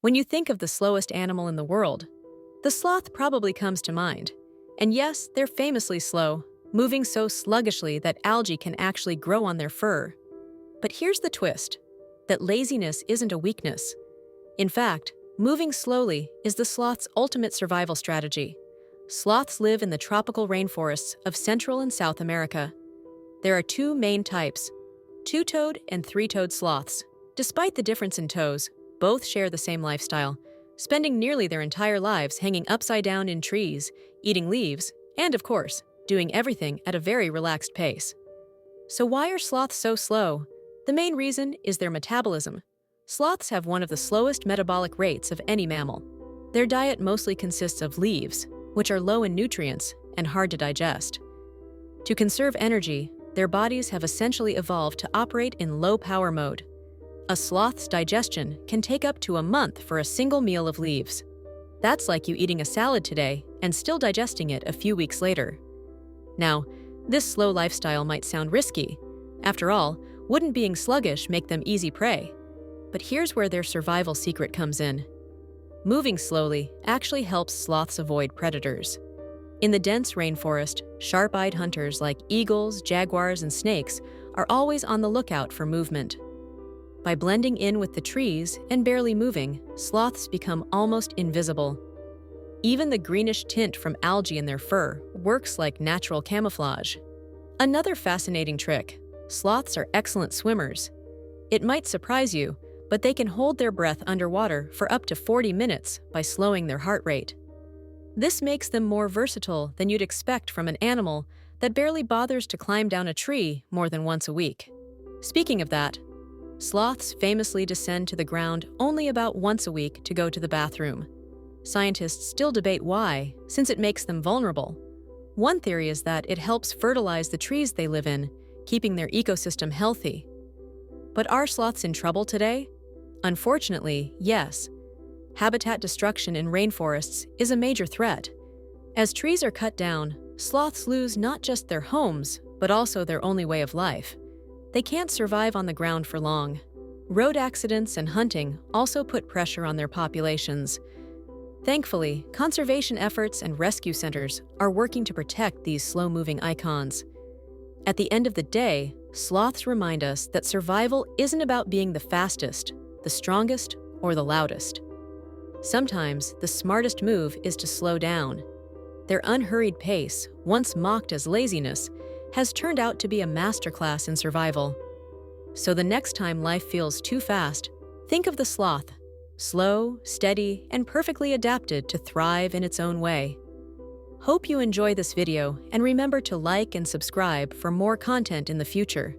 When you think of the slowest animal in the world, the sloth probably comes to mind. And yes, they're famously slow, moving so sluggishly that algae can actually grow on their fur. But here's the twist, that laziness isn't a weakness. In fact, moving slowly is the sloth's ultimate survival strategy. Sloths live in the tropical rainforests of Central and South America. There are two main types, two-toed and three-toed sloths. Despite the difference in toes, both share the same lifestyle, spending nearly their entire lives hanging upside down in trees, eating leaves, and of course, doing everything at a very relaxed pace. So why are sloths so slow? The main reason is their metabolism. Sloths have one of the slowest metabolic rates of any mammal. Their diet mostly consists of leaves, which are low in nutrients and hard to digest. To conserve energy, their bodies have essentially evolved to operate in low-power mode. A sloth's digestion can take up to a month for a single meal of leaves. That's like you eating a salad today and still digesting it a few weeks later. Now, this slow lifestyle might sound risky. After all, wouldn't being sluggish make them easy prey? But here's where their survival secret comes in. Moving slowly actually helps sloths avoid predators. In the dense rainforest, sharp-eyed hunters like eagles, jaguars, and snakes are always on the lookout for movement. By blending in with the trees and barely moving, sloths become almost invisible. Even the greenish tint from algae in their fur works like natural camouflage. Another fascinating trick, sloths are excellent swimmers. It might surprise you, but they can hold their breath underwater for up to 40 minutes by slowing their heart rate. This makes them more versatile than you'd expect from an animal that barely bothers to climb down a tree more than once a week. Speaking of that, sloths famously descend to the ground only about once a week to go to the bathroom. Scientists still debate why, since it makes them vulnerable. One theory is that it helps fertilize the trees they live in, keeping their ecosystem healthy. But are sloths in trouble today? Unfortunately, yes. Habitat destruction in rainforests is a major threat. As trees are cut down, sloths lose not just their homes, but also their only way of life. They can't survive on the ground for long. Road accidents and hunting also put pressure on their populations. Thankfully, conservation efforts and rescue centers are working to protect these slow-moving icons. At the end of the day, sloths remind us that survival isn't about being the fastest, the strongest, or the loudest. Sometimes, the smartest move is to slow down. Their unhurried pace, once mocked as laziness, has turned out to be a masterclass in survival. So the next time life feels too fast, think of the sloth, slow, steady, and perfectly adapted to thrive in its own way. Hope you enjoy this video and remember to like and subscribe for more content in the future.